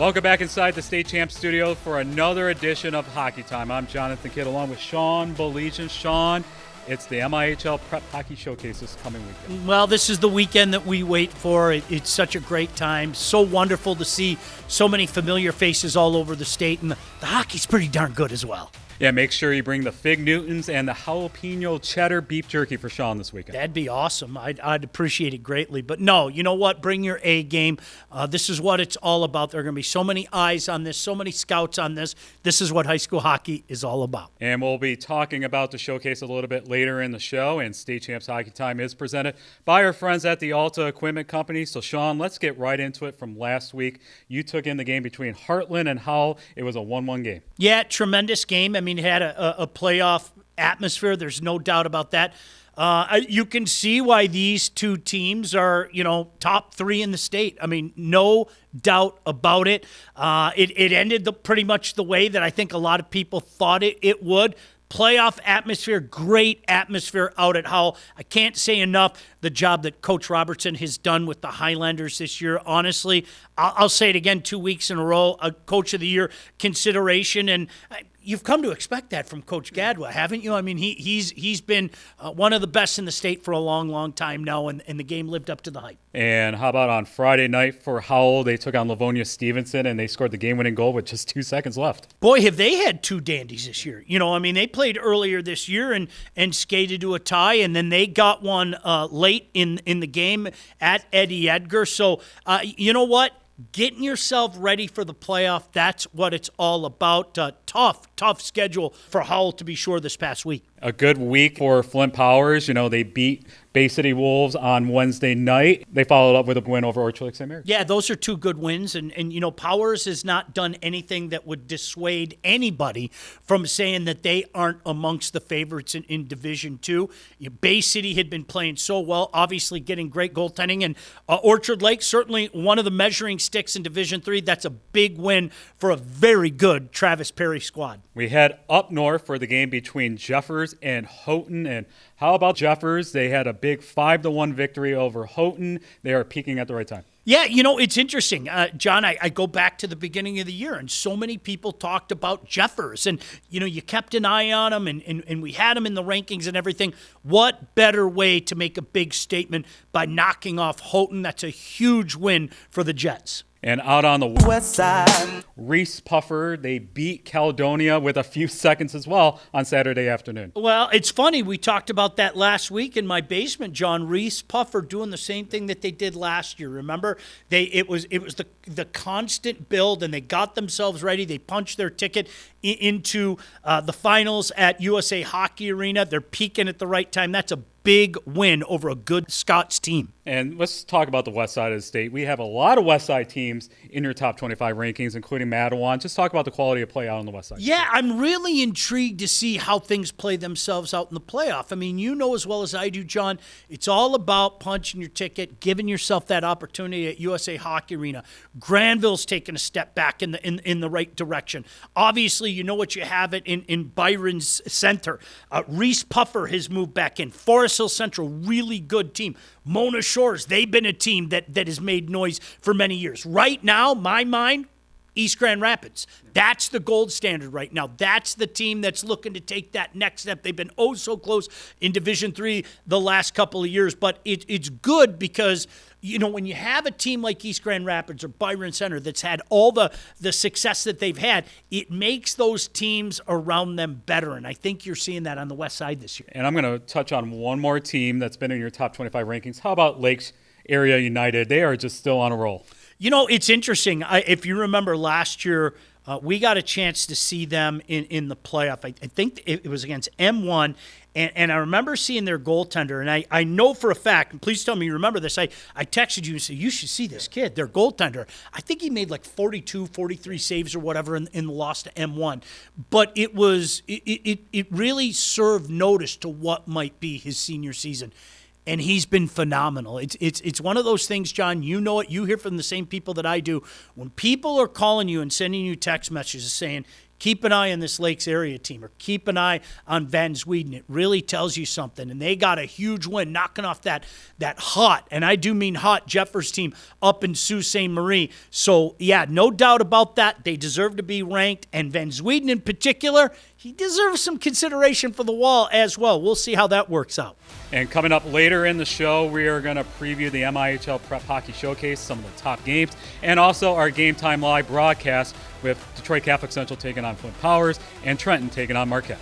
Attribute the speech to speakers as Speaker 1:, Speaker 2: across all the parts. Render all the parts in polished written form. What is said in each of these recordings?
Speaker 1: Welcome back inside the State Champ Studio for another edition of Hockey Time. I'm Jonathon Kidd along with Sean Baligian. Sean, it's the MIHL Prep Hockey Showcase this coming weekend.
Speaker 2: Well, this is the weekend that we wait for. It's such a great time. So wonderful to see so many familiar faces all over the state, and the hockey's pretty darn good as well.
Speaker 1: Yeah, make sure you bring the Fig Newtons and the jalapeno cheddar beef jerky for Sean this weekend.
Speaker 2: That'd be awesome. I'd appreciate it greatly. But no, you know what? Bring your A game. This is what it's all about. There are going to be so many eyes on this, so many scouts on this. This is what high school hockey is all about.
Speaker 1: And we'll be talking about the showcase a little bit later in the show. And State Champs Hockey Time is presented by our friends at the Alta Equipment Company. So, Sean, let's get right into it from last week. You took in the game between Heartland and Howell. It was a 1-1 game.
Speaker 2: Yeah, tremendous game. I mean, it had a playoff atmosphere. There's no doubt about that. You can see why these two teams are, top three in the state. I mean, no doubt about it. It ended pretty much the way that I think a lot of people thought it would. Playoff atmosphere, great atmosphere out at Howell. I can't say enough the job that Coach Robertson has done with the Highlanders this year. Honestly, I'll say it again, 2 weeks in a row, a Coach of the Year consideration, and you've come to expect that from Coach Gadwa, haven't you? I mean, he's been one of the best in the state for a long, long time now, and the game lived up to the hype.
Speaker 1: And how about on Friday night for Howell? They took on Livonia Stevenson, and they scored the game-winning goal with just 2 seconds left.
Speaker 2: Boy, have they had two dandies this year. They played earlier this year and skated to a tie, and then they got one late in the game at Eddie Edgar. So, you know what? Getting yourself ready for the playoff, that's what it's all about. Tough schedule for Howell, to be sure, this past week.
Speaker 1: A good week for Flint Powers. They beat Bay City Wolves on Wednesday night. They followed up with a win over Orchard Lake St. Mary's.
Speaker 2: Yeah, those are two good wins. And Powers has not done anything that would dissuade anybody from saying that they aren't amongst the favorites in Division II. Bay City had been playing so well, obviously getting great goaltending. And Orchard Lake, certainly one of the measuring sticks in Division III. That's a big win for a very good Travis Perry squad.
Speaker 1: We head up north for the game between Jeffers and Houghton. And how about Jeffers? They had a big 5-1 victory over Houghton. They are peaking at the right time.
Speaker 2: Yeah, it's interesting. John, I go back to the beginning of the year, and so many people talked about Jeffers. And, you kept an eye on him, and we had him in the rankings and everything. What better way to make a big statement by knocking off Houghton? That's a huge win for the Jets.
Speaker 1: And out on the west side, Reese Puffer, they beat Caledonia with a few seconds as well on Saturday afternoon.
Speaker 2: Well, it's funny. We talked about that last week in my basement, John. Reese Puffer doing the same thing that they did last year. Remember, it was the constant build, and they got themselves ready. They punched their ticket into the finals at USA Hockey Arena. They're peaking at the right time. That's a big win over a good Scots team.
Speaker 1: And let's talk about the west side of the state. We have a lot of west side teams in your top 25 rankings, including Mattawan. Just talk about the quality of play out on the west side.
Speaker 2: Yeah, I'm really intrigued to see how things play themselves out in the playoff. I mean, as well as I do, John, it's all about punching your ticket, giving yourself that opportunity at USA Hockey Arena. Granville's taking a step back in the right direction. Obviously, you know what you have it in Byron's Center. Reese Puffer has moved back in. Forest Hill Central, really good team. Mona Shores, they've been a team that has made noise for many years. Right now, my mind, East Grand Rapids. That's the gold standard right now. That's the team that's looking to take that next step. They've been so close in Division III the last couple of years, but it's good because when you have a team like East Grand Rapids or Byron Center that's had all the success that they've had, it makes those teams around them better, and I think you're seeing that on the west side this year.
Speaker 1: And I'm going to touch on one more team that's been in your top 25 rankings. How about Lakes Area United? They are just still on a roll.
Speaker 2: It's interesting. If you remember last year, we got a chance to see them in the playoff. I think it was against M1, and I remember seeing their goaltender, and I know for a fact, and please tell me you remember this, I texted you and said, you should see this kid, their goaltender. I think he made like 42, 43 saves or whatever in the loss to M1. But it really served notice to what might be his senior season. And he's been phenomenal. It's one of those things, John, you know it. You hear from the same people that I do. When people are calling you and sending you text messages saying, keep an eye on this Lakes area team, or keep an eye on Van Sweden. It really tells you something. And they got a huge win, knocking off that hot, and I do mean hot, Jeffers team up in Sault Ste. Marie. So, yeah, no doubt about that. They deserve to be ranked. And Van Sweden in particular, he deserves some consideration for the Wall as well. We'll see how that works out.
Speaker 1: And coming up later in the show, we are going to preview the MIHL Prep Hockey Showcase, some of the top games, and also our Game Time Live broadcast with Detroit Catholic Central taking on Flint Powers and Trenton taking on Marquette.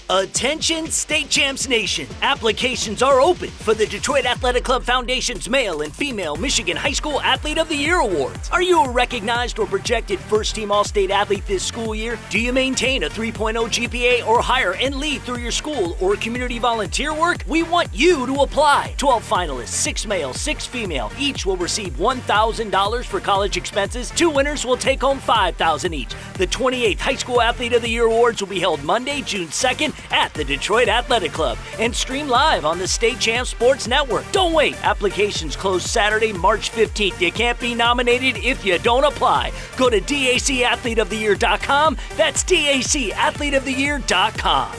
Speaker 3: Attention State Champs Nation! Applications are open for the Detroit Athletic Club Foundation's Male and Female Michigan High School Athlete of the Year Awards. Are you a recognized or projected first-team All-State athlete this school year? Do you maintain a 3.0 GPA or higher and lead through your school or community volunteer work? We want you to apply. 12 finalists, 6 male, 6 female. Each will receive $1,000 for college expenses. 2 winners will take home $5,000 each. The 28th High School Athlete of the Year Awards will be held Monday, June 2nd at the Detroit Athletic Club and stream live on the State Champs Sports Network. Don't wait. Applications close Saturday, March 15th. You can't be nominated if you don't apply. Go to dacathleteoftheyear.com. That's dacathleteoftheyear.com.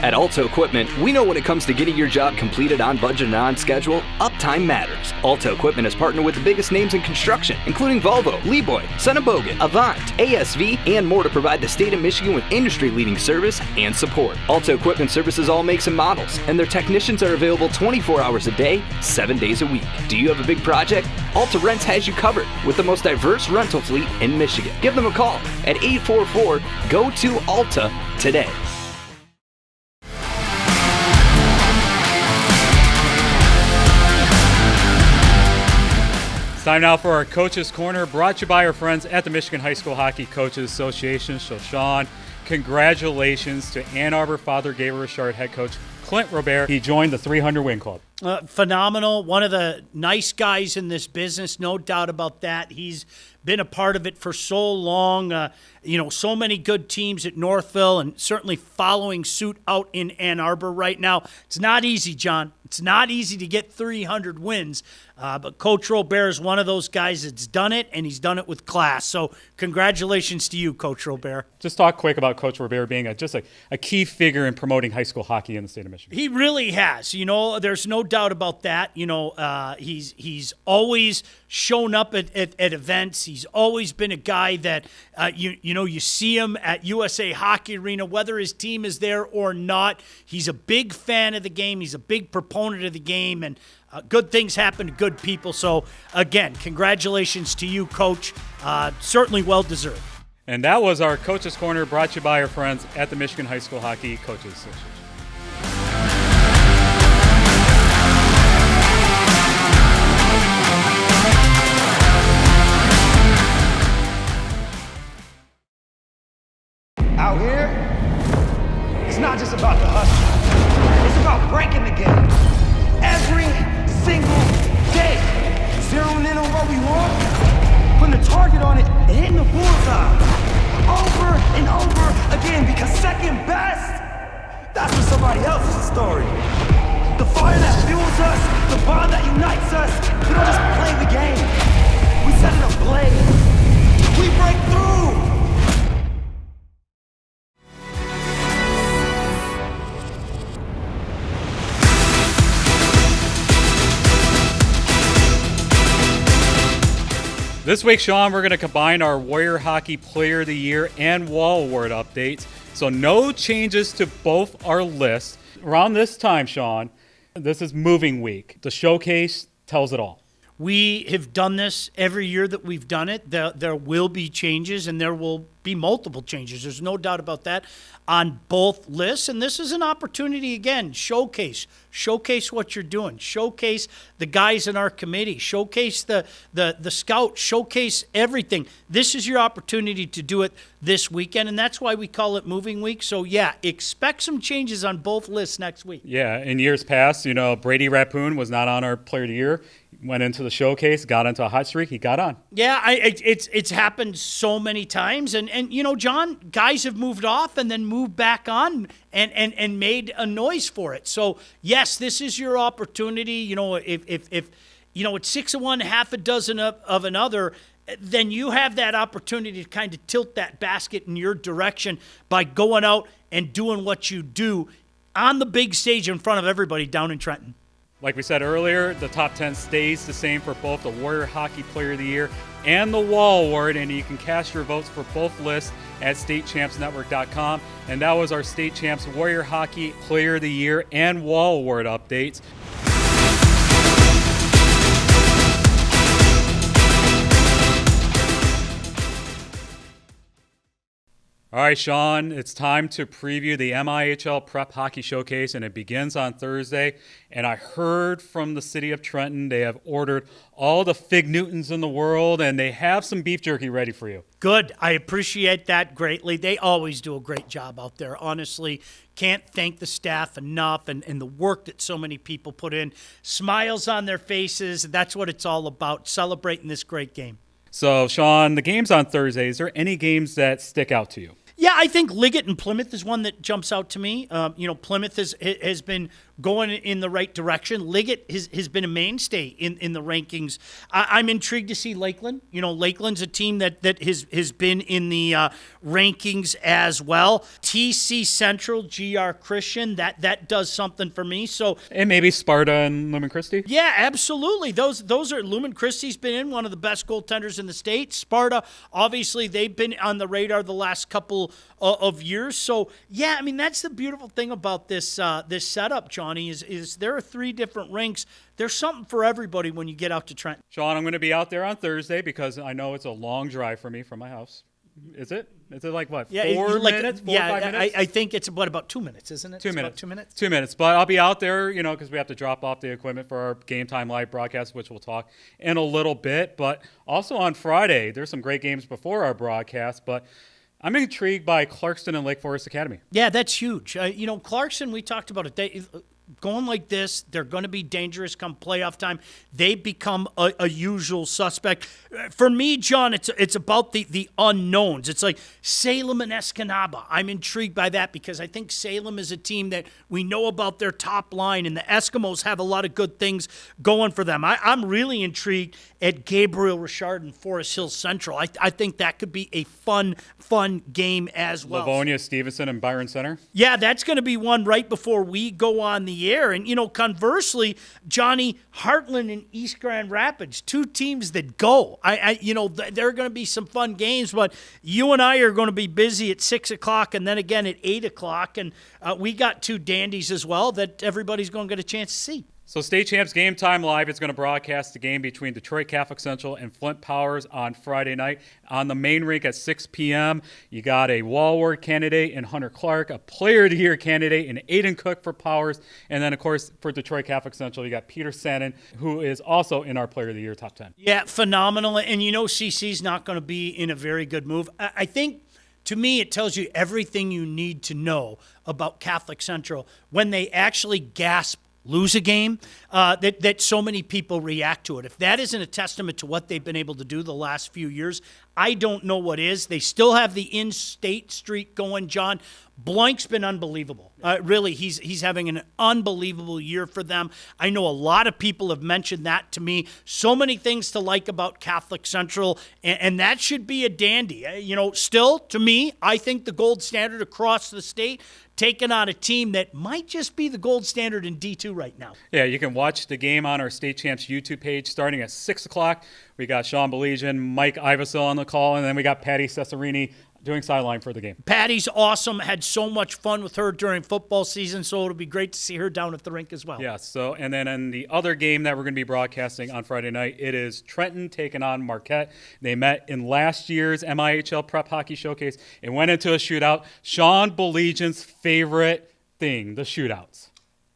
Speaker 4: At Alta Equipment, we know when it comes to getting your job completed on budget and on schedule, uptime matters. Alta Equipment has partnered with the biggest names in construction, including Volvo, Leeboy, Sonnebogen, Avant, ASV, and more to provide the state of Michigan with industry-leading service and support. Alta Equipment services all makes and models, and their technicians are available 24 hours a day, 7 days a week. Do you have a big project? Alta Rents has you covered with the most diverse rental fleet in Michigan. Give them a call at 844-GO-TO-ALTA today.
Speaker 1: It's time now for our Coaches Corner, brought to you by our friends at the Michigan High School Hockey Coaches Association. So, Sean, congratulations to Ann Arbor Father Gabriel Richard head coach Clint Robert. He joined the 300-win club.
Speaker 2: Phenomenal. One of the nice guys in this business, no doubt about that. He's been a part of it for so long. So many good teams at Northville, and certainly following suit out in Ann Arbor right now. It's not easy, John. It's not easy to get 300 wins, but Coach Robert is one of those guys that's done it, and he's done it with class. So congratulations to you, Coach Robert. Just
Speaker 1: talk quick about Coach Robert being a key figure in promoting high school hockey in the state of Michigan.
Speaker 2: He really has. There's no doubt about that. He's always shown up at events. He's always been a guy that, you see him at USA Hockey Arena, whether his team is there or not. He's a big fan of the game. He's a big proponent of the game, and good things happen to good people. So, again, congratulations to you, Coach. Certainly well-deserved.
Speaker 1: And that was our Coaches Corner, brought to you by our friends at the Michigan High School Hockey Coaches Association.
Speaker 5: Out here, it's not just about the hustle. It's about breaking the game. Every single day. Zeroing in on what we want, putting a target on it, and hitting the bullseye. Over and over again, because second best, that's for somebody else's story. The fire that fuels us, the bond that unites us, we don't just play the game. We set it ablaze. We break through.
Speaker 1: This week, Sean, we're going to combine our Warrior Hockey Player of the Year and Wall Award updates. So no changes to both our lists. Around this time, Sean, this is moving week. The showcase tells it all.
Speaker 2: We have done this every year that we've done it. There will be changes, and there will be multiple changes. There's no doubt about that on both lists. And this is an opportunity, again, showcase what you're doing. Showcase the guys in our committee. Showcase the scouts. Showcase everything. This is your opportunity to do it this weekend, and that's why we call it Moving Week. So, yeah, expect some changes on both lists next week.
Speaker 1: Yeah, in years past, Brady Rappoon was not on our Player of the Year. Went into the showcase, got into a hot streak, he got on.
Speaker 2: Yeah, it's happened so many times, and John, guys have moved off and then moved back on and made a noise for it. So yes, this is your opportunity. If it's 6 of one, half a dozen of another, then you have that opportunity to kind of tilt that basket in your direction by going out and doing what you do on the big stage in front of everybody down in Trenton.
Speaker 1: Like we said earlier, the top 10 stays the same for both the Warrior Hockey Player of the Year and the Wall Award, and you can cast your votes for both lists at statechampsnetwork.com. And that was our State Champs Warrior Hockey Player of the Year and Wall Award updates. All right, Sean, it's time to preview the MIHL Prep Hockey Showcase, and it begins on Thursday. And I heard from the city of Trenton they have ordered all the Fig Newtons in the world, and they have some beef jerky ready for you.
Speaker 2: Good. I appreciate that greatly. They always do a great job out there. Honestly, can't thank the staff enough and the work that so many people put in. Smiles on their faces. That's what it's all about, celebrating this great game.
Speaker 1: So, Sean, the game's on Thursday. Is there any games that stick out to you?
Speaker 2: Yeah, I think Liggett and Plymouth is one that jumps out to me. Plymouth has been going in the right direction. Liggett has been a mainstay in the rankings. I'm intrigued to see Lakeland. Lakeland's a team that has been in the rankings as well. TC Central, GR Christian, that does something for me. So,
Speaker 1: and maybe Sparta and Lumen Christi?
Speaker 2: Yeah, absolutely. Those are Lumen Christi's been in, one of the best goaltenders in the state. Sparta, obviously, they've been on the radar the last couple of years. So, yeah, I mean, that's the beautiful thing about this this setup, Johnny, is there are 3 different rinks. There's something for everybody when you get out to Trenton.
Speaker 1: Sean, I'm going to be out there on Thursday because I know it's a long drive for me from my house. Is it? Is it like what? 4 minutes? 4 or 5 minutes?
Speaker 2: I think it's about 2 minutes, isn't it?
Speaker 1: 2 minutes.
Speaker 2: About 2 minutes.
Speaker 1: 2 minutes. But I'll be out there, because we have to drop off the equipment for our Game Time Live broadcast, which we'll talk in a little bit. But also on Friday, there's some great games before our broadcast. But I'm intrigued by Clarkston and Lake Forest Academy.
Speaker 2: Yeah, that's huge. Clarkston, we talked about it. Going like this, they're going to be dangerous come playoff time. They become a usual suspect. For me, John, it's about the unknowns. It's like Salem and Escanaba. I'm intrigued by that because I think Salem is a team that we know about their top line, and the Eskimos have a lot of good things going for them. I'm really intrigued at Gabriel Richard and Forest Hill Central. I think that could be a fun game as well.
Speaker 1: Livonia, Stevenson, and Byron Center.
Speaker 2: Yeah, that's going to be one right before we go on the air. And, conversely, Johnny, Heartland and East Grand Rapids, 2 teams that go. There are going to be some fun games, but you and I are going to be busy at 6 o'clock and then again at 8 o'clock. And we got 2 dandies as well that everybody's going to get a chance to see.
Speaker 1: So State Champs Game Time Live is going to broadcast the game between Detroit Catholic Central and Flint Powers on Friday night on the main rink at 6 p.m. You got a Wall Award candidate in Hunter Clark, a Player of the Year candidate in Aiden Cook for Powers, and then, of course, for Detroit Catholic Central, you got Peter Sannon, who is also in our Player of the Year top 10.
Speaker 2: Yeah, phenomenal. And CC's not going to be in a very good move. I think, to me, it tells you everything you need to know about Catholic Central when they actually lose a game, that so many people react to it. If that isn't a testament to what they've been able to do the last few years, I don't know what is. They still have the in-state streak going, John. Blank's been unbelievable. Really, he's having an unbelievable year for them. I know a lot of people have mentioned that to me. So many things to like about Catholic Central, and that should be a dandy. Still, to me, I think the gold standard across the state, taking on a team that might just be the gold standard in D2 right now.
Speaker 1: Yeah, you can watch the game on our State Champs YouTube page starting at 6 o'clock. We got Sean Baligian, Mike Iversell on the call, and then we got Patty Cesarini doing sideline for the game.
Speaker 2: Patty's awesome. Had so much fun with her during football season, so it'll be great to see her down at the rink as well.
Speaker 1: Yeah, and then in the other game that we're going to be broadcasting on Friday night, it is Trenton taking on Marquette. They met in last year's MIHL Prep Hockey Showcase and went into a shootout. Sean Baligian's favorite thing, the shootouts.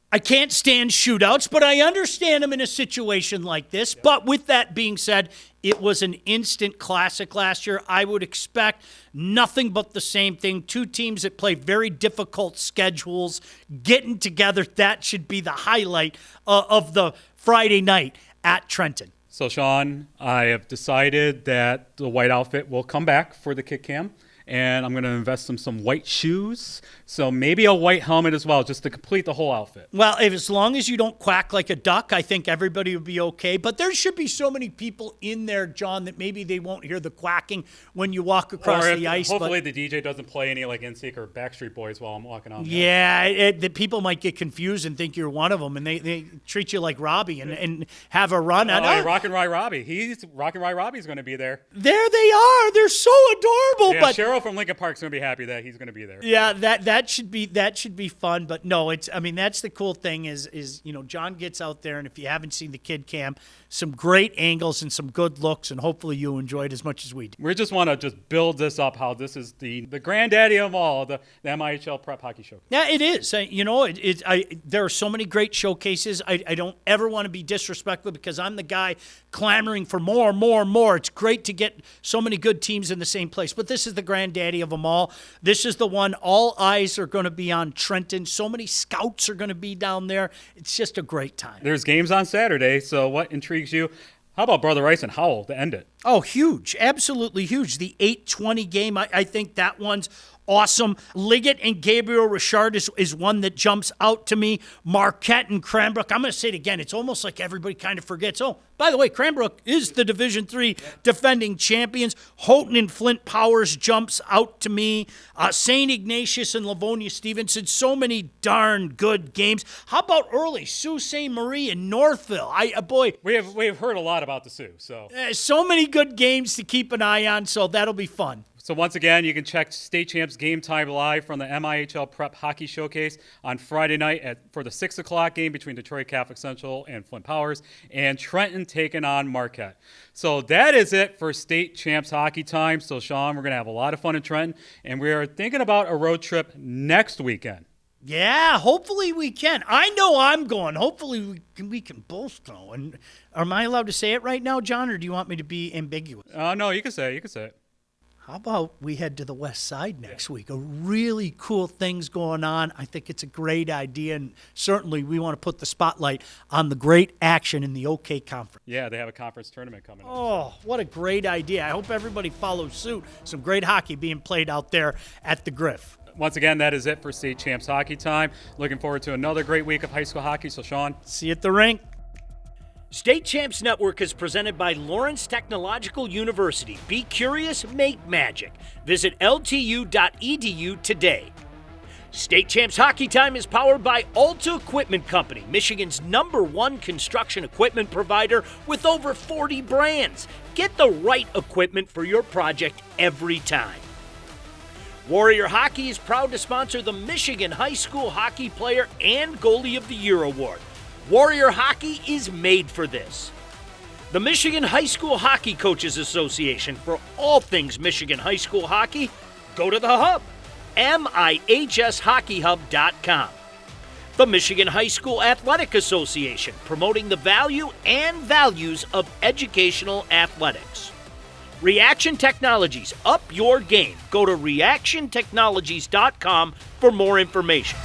Speaker 2: I can't stand shootouts, but I understand them in a situation like this. But with that being said, it was an instant classic last year. I would expect nothing but the same thing. 2 teams that play very difficult schedules, getting together. That should be the highlight of the Friday night. at Trenton.
Speaker 1: So, Sean, I have decided that the white outfit will come back for the kick cam, and I'm going to invest in some white shoes, so maybe a white helmet as well, just to complete the whole outfit.
Speaker 2: Well, as long as you don't quack like a duck, I think everybody will be okay. But there should be so many people in there, John, that maybe they won't hear the quacking when you walk across the ice.
Speaker 1: Hopefully the DJ doesn't play any like NSYNC or Backstreet Boys while I'm walking on.
Speaker 2: Yeah, the people might get confused and think you're one of them, and they treat you like Robbie and have a run.
Speaker 1: Rock and Rye Robbie. Rock and Rye Robbie's going to be there.
Speaker 2: There they are. They're so adorable.
Speaker 1: Yeah,
Speaker 2: but
Speaker 1: Cheryl from Lincoln Park's going to be happy that he's going to be there.
Speaker 2: Yeah, that should be fun. But no, that's the cool thing is John gets out there, and if you haven't seen the kid cam, some great angles and some good looks, and hopefully you enjoy it as much as we do.
Speaker 1: We just want to just build this up, how this is the granddaddy of all, the MIHL Prep Hockey Show.
Speaker 2: Yeah, it is. There are so many great showcases. I don't ever want to be disrespectful because I'm the guy clamoring for more. It's great to get so many good teams in the same place, but this is the granddaddy of them all. This is the one all eyes are going to be on Trenton. So many scouts are going to be down there. It's just a great time.
Speaker 1: There's games on Saturday, so what intrigues you? How about Brother Rice and Howell to end it?
Speaker 2: Oh, huge. Absolutely huge. The 8:20 game, I think that one's awesome. Liggett and Gabriel Richard is one that jumps out to me. Marquette and Cranbrook. I'm going to say it again. It's almost like everybody kind of forgets. Oh, by the way, Cranbrook is the Division III defending champions. Houghton and Flint Powers jumps out to me. St. Ignatius and Livonia Stevenson. So many darn good games. How about early? Sault Ste. Marie and Northville.
Speaker 1: We have heard a lot about the Sioux.
Speaker 2: So many good games to keep an eye on, so that'll be fun.
Speaker 1: So once again, you can check State Champs Game Time live from the MIHL Prep Hockey Showcase on Friday night for the 6 o'clock game between Detroit Catholic Central and Flint Powers, and Trenton taking on Marquette. So that is it for State Champs Hockey Time. So Sean, we're going to have a lot of fun in Trenton, and we are thinking about a road trip next weekend.
Speaker 2: Yeah, hopefully we can. I know I'm going. Hopefully we can both go. And am I allowed to say it right now, John, or do you want me to be ambiguous?
Speaker 1: No, you can say it.
Speaker 2: How about we head to the West Side next week? A really cool things going on. I think it's a great idea, and certainly we want to put the spotlight on the great action in the OK Conference.
Speaker 1: Yeah, they have a conference tournament coming up.
Speaker 2: Oh, what a great idea. I hope everybody follows suit. Some great hockey being played out there at the Griff.
Speaker 1: Once again, that is it for State Champs Hockey Time. Looking forward to another great week of high school hockey. So, Sean.
Speaker 2: See you at the rink.
Speaker 3: State Champs Network is presented by Lawrence Technological University. Be curious, make magic. Visit ltu.edu today. State Champs Hockey Time is powered by Alta Equipment Company, Michigan's #1 construction equipment provider with over 40 brands. Get the right equipment for your project every time. Warrior Hockey is proud to sponsor the Michigan High School Hockey Player and Goalie of the Year Award. Warrior Hockey is made for this. The Michigan High School Hockey Coaches Association. For all things Michigan High School hockey, go to the hub, MIHSHockeyHub.com. The Michigan High School Athletic Association, promoting the value and values of educational athletics. Reaction Technologies, up your game. Go to reactiontechnologies.com for more information.